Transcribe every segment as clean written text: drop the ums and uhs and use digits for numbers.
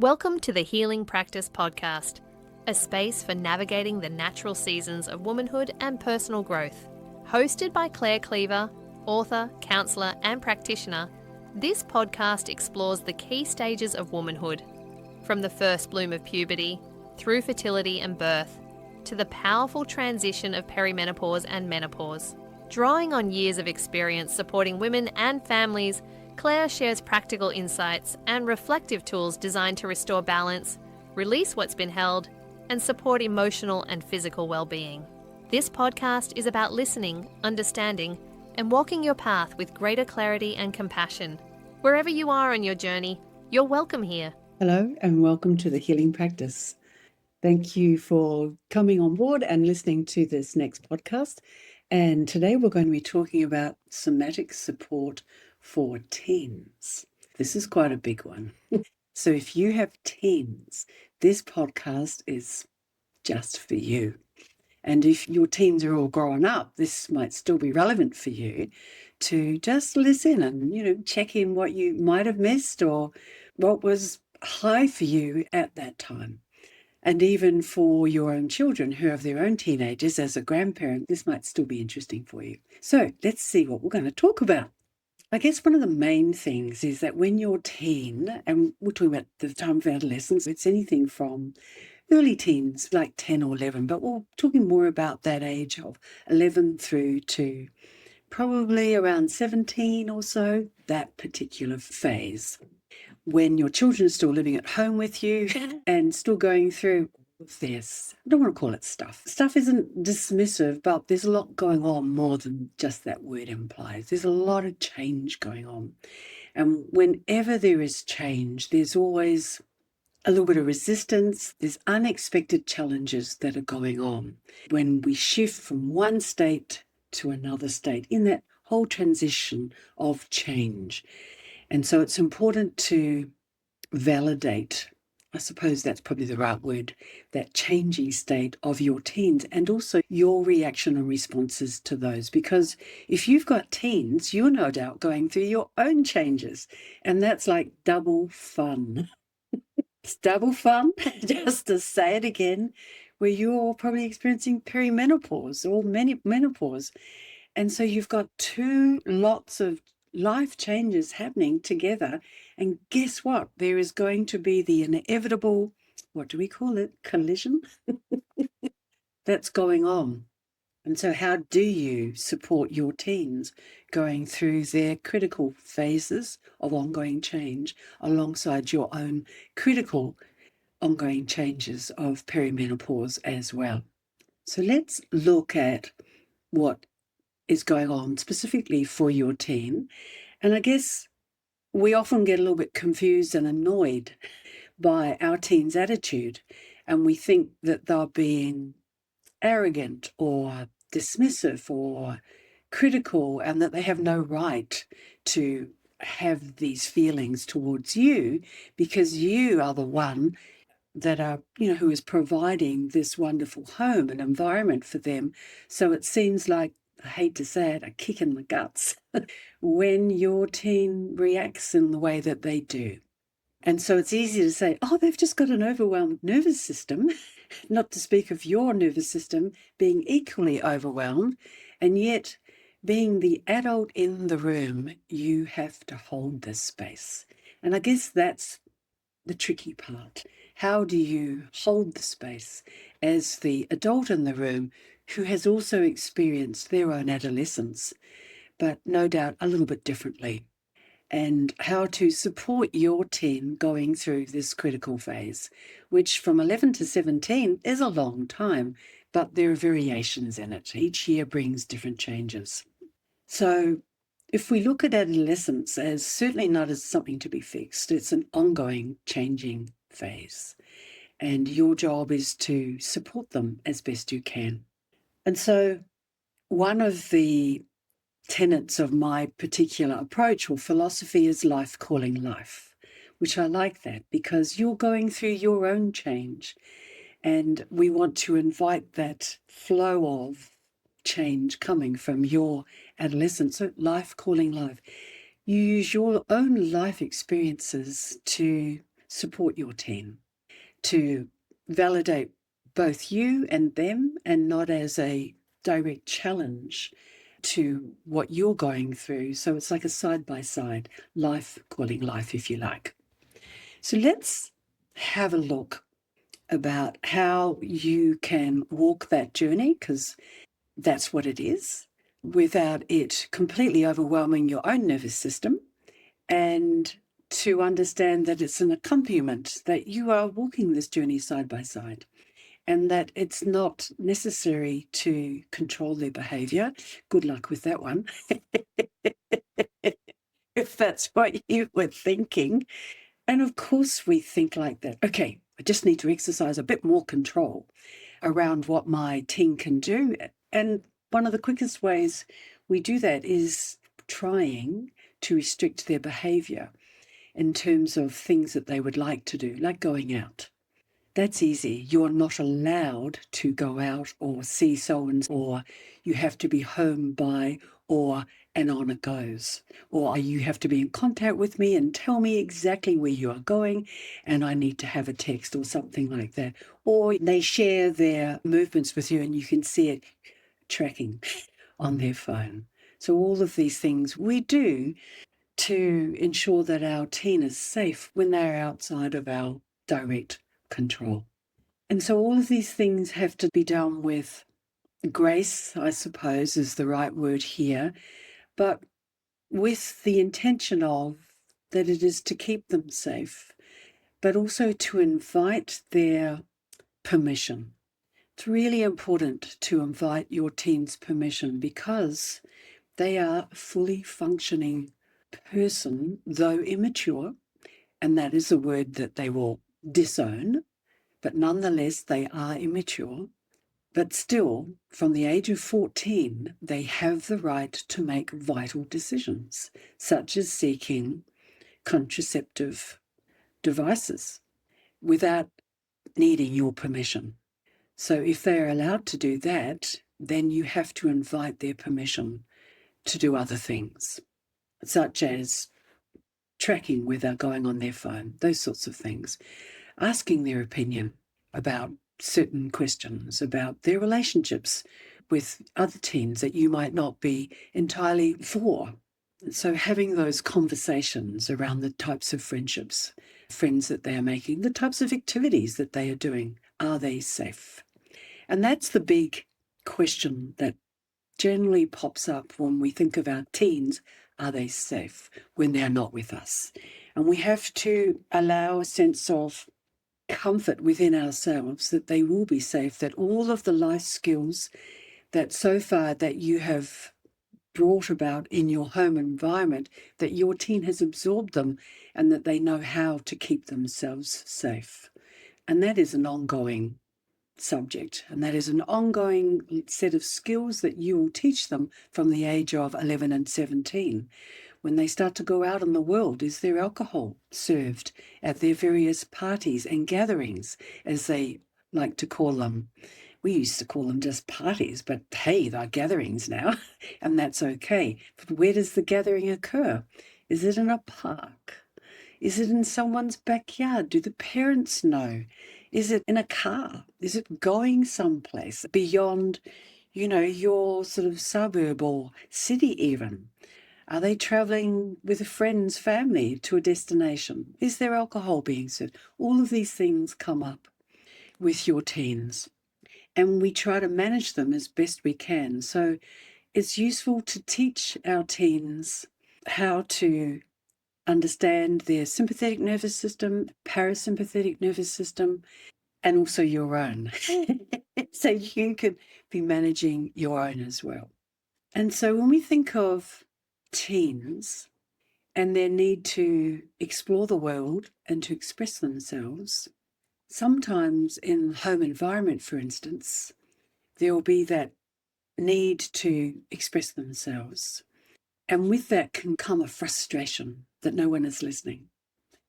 Welcome to the Healing Practice Podcast, a space for navigating the natural seasons of womanhood and personal growth. Hosted by Claire Cleaver, author, counsellor, and practitioner, this podcast explores the key stages of womanhood, from the first bloom of puberty, through fertility and birth, to the powerful transition of perimenopause and menopause. Drawing on years of experience supporting women and families, Claire shares practical insights and reflective tools designed to restore balance, release what's been held, and support emotional and physical well-being. This podcast is about listening, understanding, and walking your path with greater clarity and compassion. Wherever you are on your journey, you're welcome here. Hello and welcome to the Healing Practice. Thank you for coming on board and listening to this next podcast. And today we're going to be talking about somatic support for teens. This is quite a big one. So if you have teens, this podcast is just for you. And if your teens are all grown up, this might still be relevant for you to just listen and, check in what you might have missed or what was high for you at that time. And even for your own children who have their own teenagers, as a grandparent, this might still be interesting for you. So let's see what we're going to talk about. I guess one of the main things is that when you're teen, and we're talking about the time of adolescence, it's anything from early teens, like 10 or 11, but we're talking more about that age of 11 through to probably around 17 or so, that particular phase. When your children are still living at home with you and still going through this, I don't want to call it stuff. Stuff isn't dismissive, but there's a lot going on more than just that word implies. There's a lot of change going on. And whenever there is change, there's always a little bit of resistance. There's unexpected challenges that are going on. When we shift from one state to another state in that whole transition of change. And so it's important to validate, I suppose that's probably the right word, that changing state of your teens and also your reaction and responses to those. Because if you've got teens, you're no doubt going through your own changes. And that's like double fun. It's double fun, just to say it again, where you're probably experiencing perimenopause or menopause. And so you've got two lots of life changes happening together. And guess what? There is going to be the inevitable, what do we call it? Collision that's going on. And so how do you support your teens going through their critical phases of ongoing change alongside your own critical ongoing changes of perimenopause as well? So let's look at what is going on specifically for your teen. And I guess we often get a little bit confused and annoyed by our teens' attitude, and we think that they're being arrogant or dismissive or critical and that they have no right to have these feelings towards you because you are the one that are, who is providing this wonderful home and environment for them. So it seems like, I hate to say it, a kick in the guts when your teen reacts in the way that they do. And so it's easy to say, oh, they've just got an overwhelmed nervous system, not to speak of your nervous system being equally overwhelmed. And yet, being the adult in the room, you have to hold this space. And I guess that's the tricky part. How do you hold the space as the adult in the room who has also experienced their own adolescence, but no doubt a little bit differently? And how to support your teen going through this critical phase, which from 11 to 17 is a long time, but there are variations in it. Each year brings different changes. So if we look at adolescence as certainly not as something to be fixed, it's an ongoing changing phase. And your job is to support them as best you can. And so one of the tenets of my particular approach or philosophy is life calling life, which I like that because you're going through your own change. And we want to invite that flow of change coming from your adolescence. So life calling life. You use your own life experiences to support your teen, to validate both you and them, and not as a direct challenge to what you're going through. So it's like a side-by-side life, calling life, if you like. So let's have a look about how you can walk that journey, because that's what it is, without it completely overwhelming your own nervous system, and to understand that it's an accompaniment, that you are walking this journey side by side, and that it's not necessary to control their behaviour. Good luck with that one. If that's what you were thinking. And of course we think like that. Okay, I just need to exercise a bit more control around what my teen can do. And one of the quickest ways we do that is trying to restrict their behaviour in terms of things that they would like to do, like going out. That's easy. You're not allowed to go out or see so-and-so, or you have to be home by, or and on it goes. Or you have to be in contact with me and tell me exactly where you are going, and I need to have a text or something like that. Or they share their movements with you and you can see it tracking on their phone. So all of these things we do to ensure that our teen is safe when they're outside of our direct control. And so all of these things have to be done with grace, I suppose, is the right word here, but with the intention of that it is to keep them safe, but also to invite their permission. It's really important to invite your teen's permission, because they are a fully functioning person, though immature, and that is a word that they will disown, but nonetheless they are immature. But still, from the age of 14, they have the right to make vital decisions, such as seeking contraceptive devices without needing your permission. So if they're allowed to do that, then you have to invite their permission to do other things, such as tracking where they're going on their phone, those sorts of things, asking their opinion about certain questions, about their relationships with other teens that you might not be entirely for. So having those conversations around the types of friendships, friends that they are making, the types of activities that they are doing, are they safe? And that's the big question that generally pops up when we think of our teens. Are they safe when they're not with us? And we have to allow a sense of comfort within ourselves that they will be safe, that all of the life skills that so far that you have brought about in your home environment, that your teen has absorbed them, and that they know how to keep themselves safe. And that is an ongoing subject, and that is an ongoing set of skills that you will teach them from the age of 11 and 17. When they start to go out in the world, is there alcohol served at their various parties and gatherings, as they like to call them? We used to call them just parties, but hey, they're gatherings now, and that's okay. But where does the gathering occur? Is it in a park? Is it in someone's backyard? Do the parents know? Is it in a car? Is it going someplace beyond, your sort of suburb or city even? Are they travelling with a friend's family to a destination? Is there alcohol being served? All of these things come up with your teens, and we try to manage them as best we can. So it's useful to teach our teens how to understand their sympathetic nervous system, parasympathetic nervous system, and also your own. So you could be managing your own as well. And so when we think of teens and their need to explore the world and to express themselves, sometimes in home environment, for instance, there will be that need to express themselves. And with that can come a frustration that no one is listening.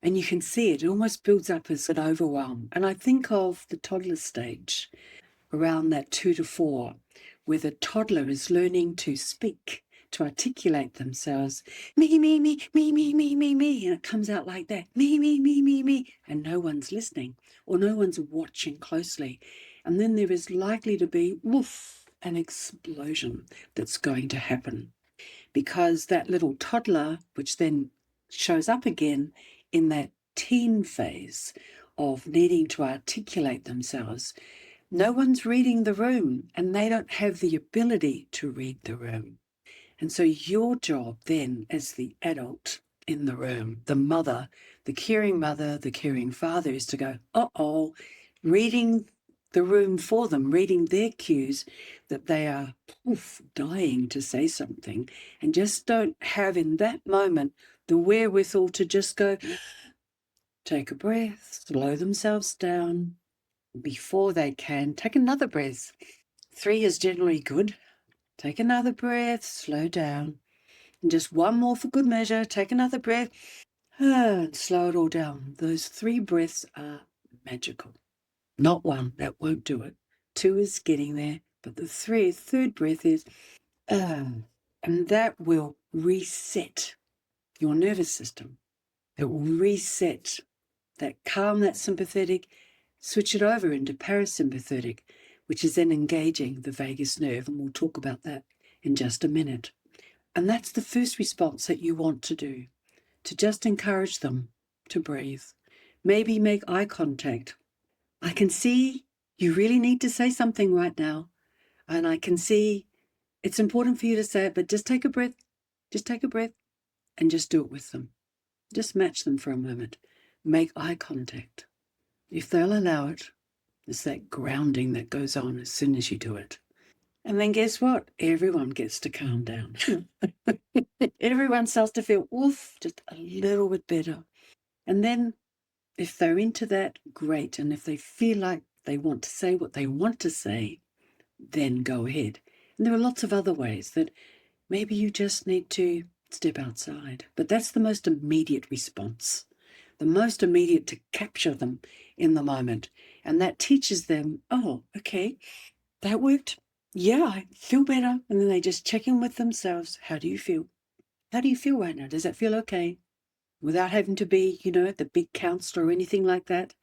And you can see it almost builds up as an overwhelm. And I think of the toddler stage, around that 2 to 4, where the toddler is learning to speak to articulate themselves, me, me, me, me, me, me, me, me, and it comes out like that, me, me, me, me, me, and no one's listening or no one's watching closely. And then there is likely to be, woof, an explosion that's going to happen, because that little toddler, which then shows up again in that teen phase of needing to articulate themselves, no one's reading the room and they don't have the ability to read the room. And so your job then as the adult in the room, the mother, the caring father, is to go, uh-oh, reading the room for them, reading their cues that they are dying to say something, and just don't have in that moment the wherewithal to just go, take a breath, slow themselves down before they can take another breath. 3 is generally good. Take another breath, slow down, and just one more for good measure. Take another breath and slow it all down. Those 3 breaths are magical. Not 1, that won't do it. 2 is getting there, but the third breath is, and that will reset your nervous system. It will reset that calm, that sympathetic, switch it over into parasympathetic, which is then engaging the vagus nerve, and we'll talk about that in just a minute. And that's the first response that you want to do, to just encourage them to breathe. Maybe make eye contact. I can see you really need to say something right now, and I can see it's important for you to say it, but just take a breath, and just do it with them. Just match them for a moment. Make eye contact. If they'll allow it, it's that grounding that goes on as soon as you do it. And then guess what? Everyone gets to calm down. Everyone starts to feel, just a little bit better. And then if they're into that, great. And if they feel like they want to say what they want to say, then go ahead. And there are lots of other ways that maybe you just need to step outside. But that's the most immediate response, the most immediate to capture them in the moment. And that teaches them, oh, okay, that worked. Yeah, I feel better. And then they just check in with themselves. How do you feel? How do you feel right now? Does that feel okay? Without having to be, the big counselor or anything like that.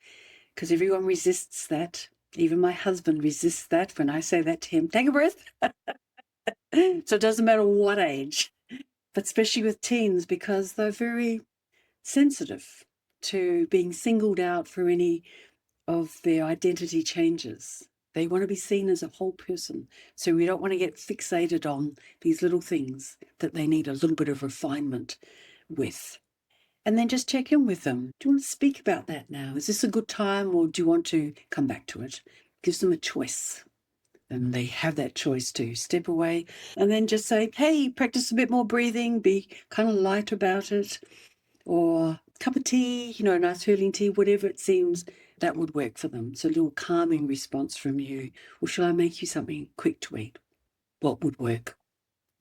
Because everyone resists that. Even my husband resists that when I say that to him. Take a breath. So it doesn't matter what age, but especially with teens, because they're very sensitive to being singled out for any of their identity changes. They want to be seen as a whole person. So we don't want to get fixated on these little things that they need a little bit of refinement with. And then just check in with them. Do you want to speak about that now? Is this a good time, or do you want to come back to it? Gives them a choice. And they have that choice to step away and then just say, hey, practice a bit more breathing, be kind of light about it, or cup of tea, a nice hurling tea, whatever it seems that would work for them. So a little calming response from you. Or shall I make you something quick to eat? What would work?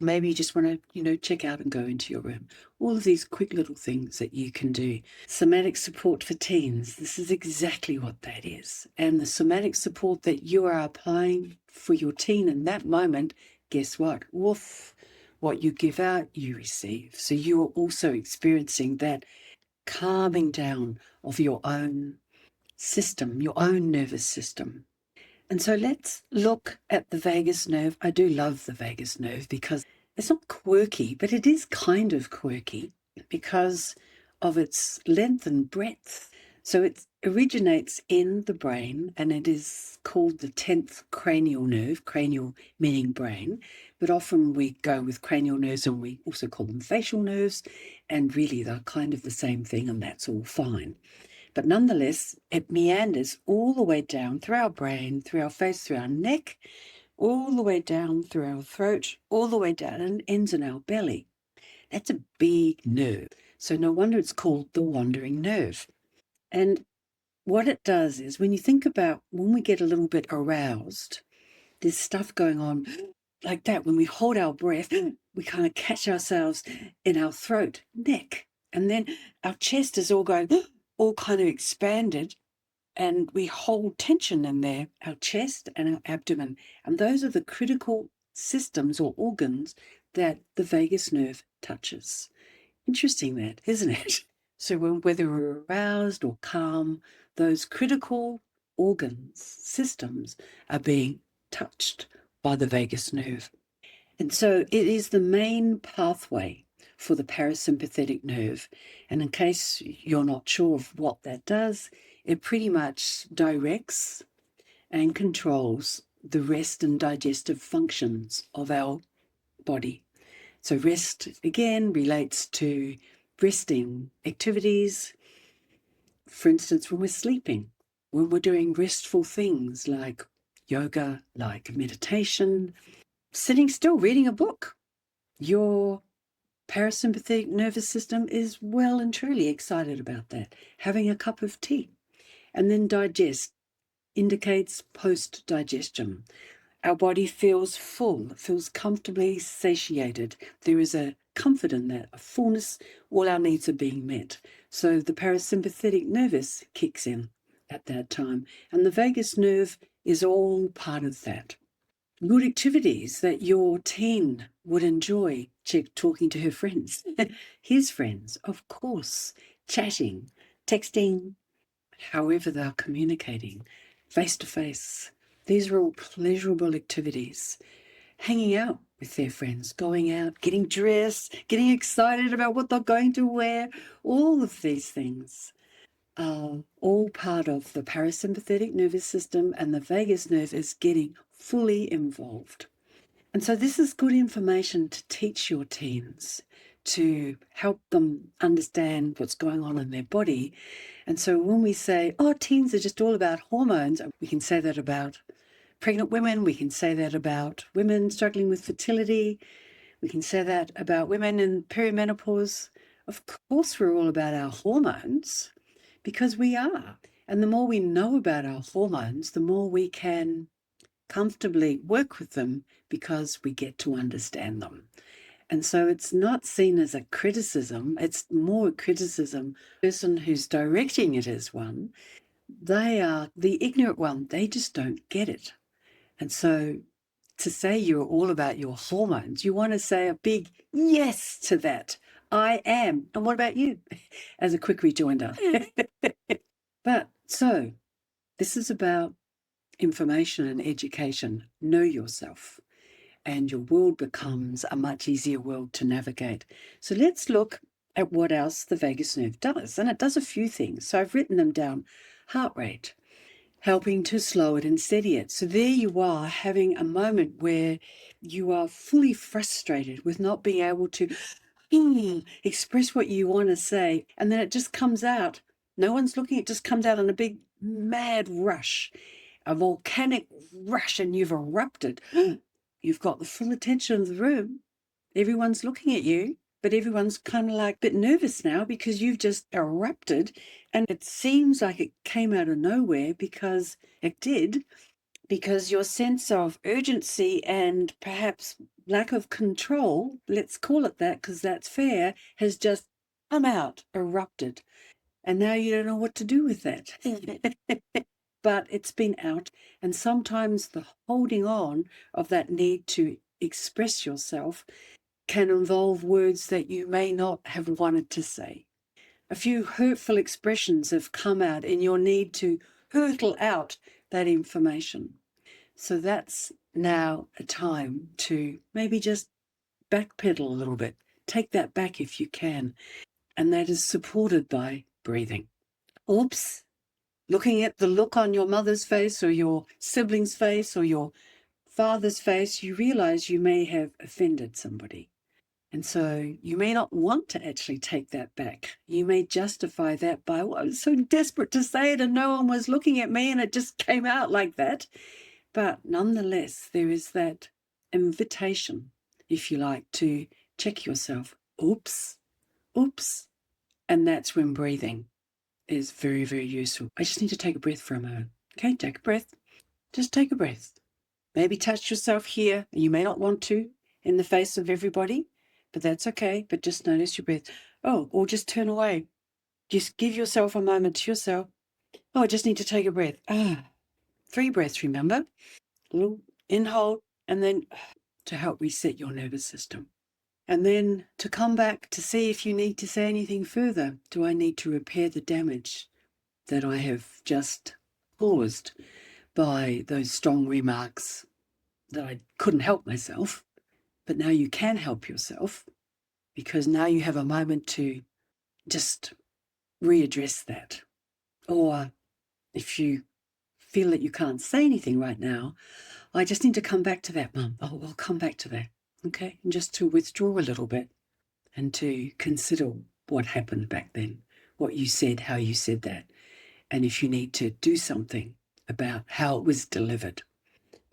Maybe you just want to, check out and go into your room. All of these quick little things that you can do. Somatic support for teens. This is exactly what that is. And the somatic support that you are applying for your teen in that moment, guess what? Woof. What you give out, you receive. So you are also experiencing that calming down of your own system, your own nervous system. And so let's look at the vagus nerve. I do love the vagus nerve because it's not quirky, but it is kind of quirky because of its length and breadth. So it originates in the brain, and it is called the 10th cranial nerve, cranial meaning brain. But often we go with cranial nerves and we also call them facial nerves, and really they're kind of the same thing, and that's all fine. But nonetheless, it meanders all the way down through our brain, through our face, through our neck, all the way down through our throat, all the way down, and ends in our belly. That's a big nerve. So no wonder it's called the wandering nerve. And what it does is when you think about when we get a little bit aroused, there's stuff going on like that. When we hold our breath, we kind of catch ourselves in our throat, neck, and then our chest is all going, all kind of expanded, and we hold tension in there, our chest and our abdomen. And those are the critical systems or organs that the vagus nerve touches. Interesting that, isn't it? So whether we're aroused or calm, those critical organs, systems are being touched by the vagus nerve. And so it is the main pathway for the parasympathetic nerve. And in case you're not sure of what that does, it pretty much directs and controls the rest and digestive functions of our body. So rest, again, relates to resting activities. For instance, when we're sleeping, when we're doing restful things like yoga, like meditation, sitting still, reading a book, your parasympathetic nervous system is well and truly excited about that. Having a cup of tea. And then digest indicates post-digestion. Our body feels full, feels comfortably satiated. There is a comfort in that, a fullness, all our needs are being met. So the parasympathetic nervous kicks in at that time. And the vagus nerve is all part of that. Good activities that your teen would enjoy, talking to her friends, his friends, of course, chatting, texting, however they're communicating, face to face. These are all pleasurable activities. Hanging out with their friends, going out, getting dressed, getting excited about what they're going to wear, all of these things are all part of the parasympathetic nervous system, and the vagus nerve is getting fully involved. And so this is good information to teach your teens, to help them understand what's going on in their body. And so when we say, oh, teens are just all about hormones, we can say that about pregnant women, we can say that about women struggling with fertility, we can say that about women in perimenopause. Of course, we're all about our hormones, because we are. And the more we know about our hormones, the more we can comfortably work with them, because we get to understand them. And so it's not seen as a criticism, it's more a criticism. The person who's directing it is one. They are the ignorant one. They just don't get it. And so to say you're all about your hormones, you want to say a big yes to that. I am. And what about you? As a quick rejoinder. But so this is about information and education. Know yourself, and your world becomes a much easier world to navigate. So let's look at what else the vagus nerve does. And it does a few things. So I've written them down. Heart rate, helping to slow it and steady it. So there you are, having a moment where you are fully frustrated with not being able to express what you want to say. And then it just comes out. No one's looking. It just comes out in a big mad rush, a volcanic rush, and you've erupted. You've got the full attention of the room. Everyone's looking at you, but everyone's kind of like a bit nervous now because you've just erupted. And it seems like it came out of nowhere, because it did, because your sense of urgency and perhaps lack of control, let's call it that because that's fair, has just come out, erupted. And now you don't know what to do with that. But it's been out. And sometimes the holding on of that need to express yourself can involve words that you may not have wanted to say. A few hurtful expressions have come out in your need to hurtle out that information. So that's now a time to maybe just backpedal a little bit. Take that back if you can. And that is supported by breathing. Oops. Looking at the look on your mother's face or your sibling's face or your father's face, you realize you may have offended somebody. And so you may not want to actually take that back. You may justify that by, well, I was so desperate to say it and no one was looking at me and it just came out like that. But nonetheless, there is that invitation, if you like, to check yourself. Oops, oops. And that's when breathing is very, very useful. I just need to take a breath for a moment. Okay, take a breath. Just take a breath. Maybe touch yourself here. You may not want to in the face of everybody, but that's okay. But just notice your breath. Oh, or just turn away. Just give yourself a moment to yourself. Oh, I just need to take a breath. 3 breaths, remember? A little in, hold, and then to help reset your nervous system. And then to come back to see if you need to say anything further. Do I need to repair the damage that I have just caused by those strong remarks that I couldn't help myself? But now you can help yourself, because now you have a moment to just readdress that. Or if you feel that you can't say anything right now, I just need to come back to that, Mum. Oh, I'll come back to that. Okay? And just to withdraw a little bit and to consider what happened back then, what you said, how you said that, and if you need to do something about how it was delivered.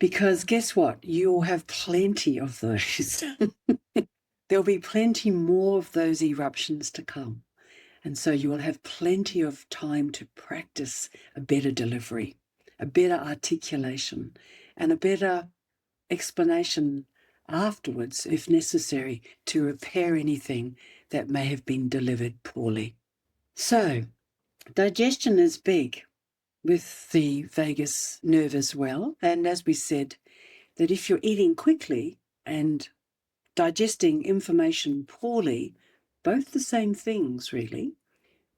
Because guess what? You'll have plenty of those. There'll be plenty more of those eruptions to come. And so you will have plenty of time to practice a better delivery, a better articulation, and a better explanation afterwards, if necessary, to repair anything that may have been delivered poorly. So, digestion is big with the vagus nerve as well. And as we said, that if you're eating quickly and digesting information poorly, both the same things really.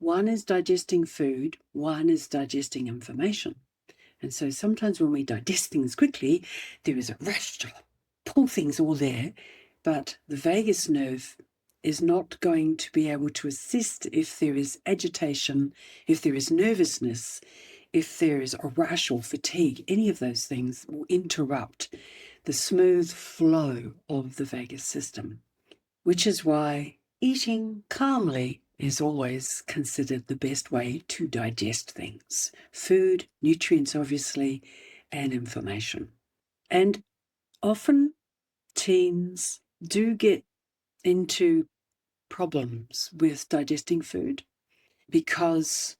One is digesting food, one is digesting information. And so sometimes when we digest things quickly, there is a rush to pull things all there, but the vagus nerve is not going to be able to assist if there is agitation, if there is nervousness, if there is a rush or fatigue. Any of those things will interrupt the smooth flow of the vagus system, which is why eating calmly is always considered the best way to digest things. Food, nutrients, obviously, and information. And often teens do get into problems with digesting food because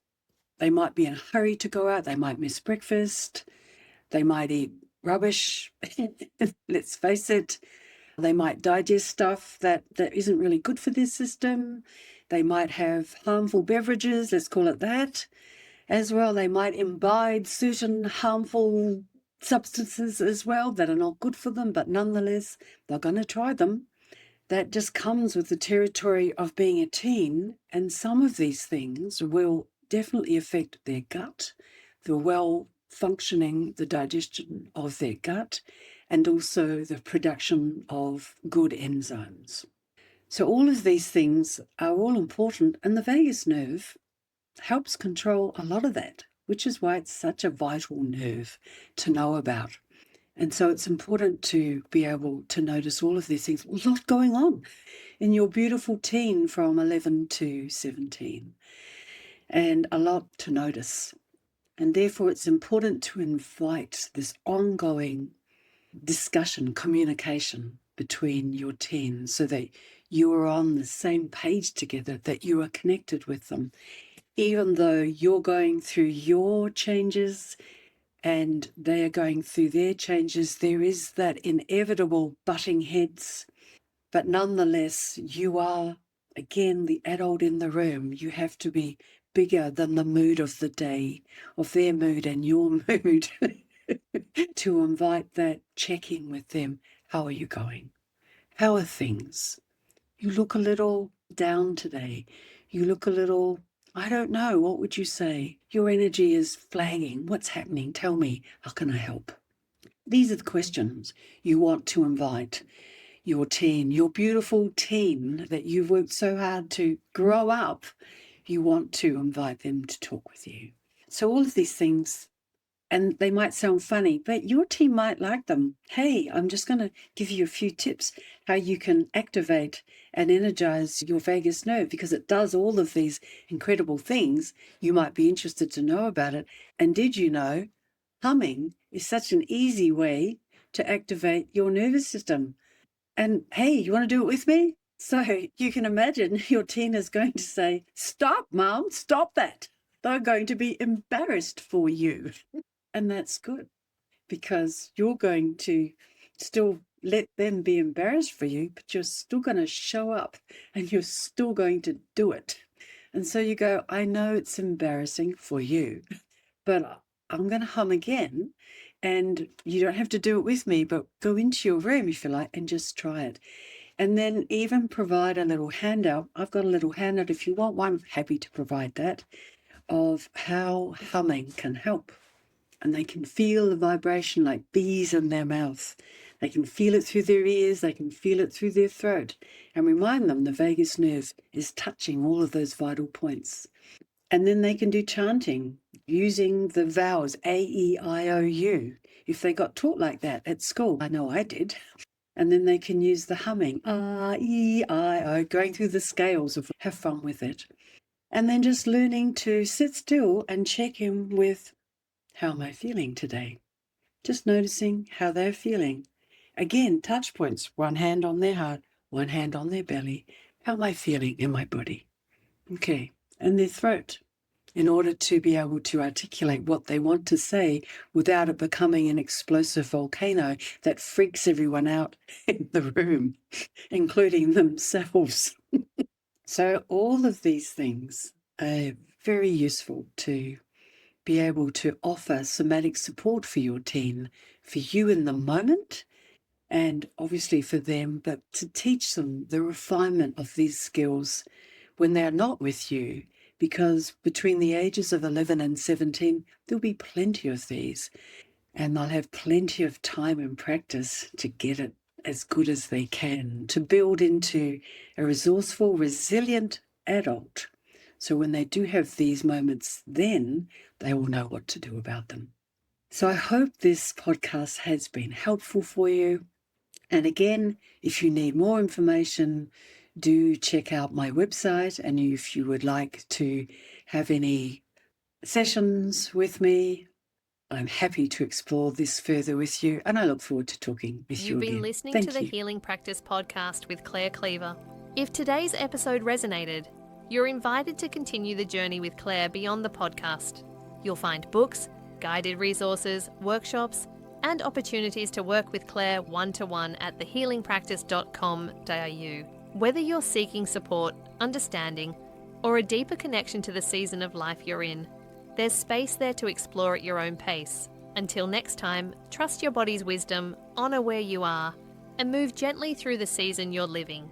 they might be in a hurry to go out, they might miss breakfast, they might eat rubbish, let's face it. They might digest stuff that isn't really good for their system. They might have harmful beverages, let's call it that. As well, they might imbibe certain harmful substances as well that are not good for them, but nonetheless, they're going to try them. That just comes with the territory of being a teen, and some of these things will definitely affect their gut, the well-functioning, the digestion of their gut, and also the production of good enzymes. So all of these things are all important, and the vagus nerve helps control a lot of that, which is why it's such a vital nerve to know about. And so it's important to be able to notice all of these things. A lot going on in your beautiful teen from 11 to 17, and a lot to notice. And therefore it's important to invite this ongoing discussion, communication between your teens so that you are on the same page together, that you are connected with them. Even though you're going through your changes and they are going through their changes, there is that inevitable butting heads. But nonetheless, you are, again, the adult in the room. You have to be bigger than the mood of the day, of their mood and your mood, to invite that check-in with them. How are you going? How are things? You look a little down today. You look a little, I don't know, what would you say? Your energy is flagging. What's happening? Tell me, how can I help? These are the questions you want to invite your teen, your beautiful teen that you've worked so hard to grow up. You want to invite them to talk with you. So all of these things, and they might sound funny, but your team might like them. Hey, I'm just going to give you a few tips how you can activate and energize your vagus nerve, because it does all of these incredible things. You might be interested to know about it. And did you know humming is such an easy way to activate your nervous system? And hey, you want to do it with me? So you can imagine your teen is going to say, "Stop, Mom, stop that." They're going to be embarrassed for you. And that's good, because you're going to still let them be embarrassed for you, but you're still going to show up and you're still going to do it. And so you go, I know it's embarrassing for you, but I'm going to hum again. And you don't have to do it with me, but go into your room if you like and just try it. And then even provide a little handout. I've got a little handout if you want one, happy to provide that, of how humming can help. And they can feel the vibration like bees in their mouth. They can feel it through their ears, they can feel it through their throat, and remind them the vagus nerve is touching all of those vital points. And then they can do chanting using the vowels A-E-I-O-U. If they got taught like that at school, I know I did. And then they can use the humming, R-E-I-O, going through the scales of have fun with it. And then just learning to sit still and check in with, how am I feeling today? Just noticing how they're feeling. Again, touch points, one hand on their heart, one hand on their belly. How am I feeling in my body? Okay, and their throat, in order to be able to articulate what they want to say without it becoming an explosive volcano that freaks everyone out in the room, including themselves. So all of these things are very useful to be able to offer somatic support for your teen, for you in the moment, and obviously for them, but to teach them the refinement of these skills when they're not with you, because between the ages of 11 and 17, there'll be plenty of these, and they'll have plenty of time and practice to get it as good as they can, to build into a resourceful, resilient adult. So when they do have these moments, then they will know what to do about them. So I hope this podcast has been helpful for you. And again, if you need more information, do check out my website. And if you would like to have any sessions with me, I'm happy to explore this further with you. And I look forward to talking with you again. You've been listening Thank to the you. Healing Practice podcast with Claire Cleaver. If today's episode resonated, you're invited to continue the journey with Claire beyond the podcast. You'll find books, guided resources, workshops, and opportunities to work with Claire one-to-one at thehealingpractice.com.au. Whether you're seeking support, understanding, or a deeper connection to the season of life you're in, there's space there to explore at your own pace. Until next time, trust your body's wisdom, honour where you are, and move gently through the season you're living.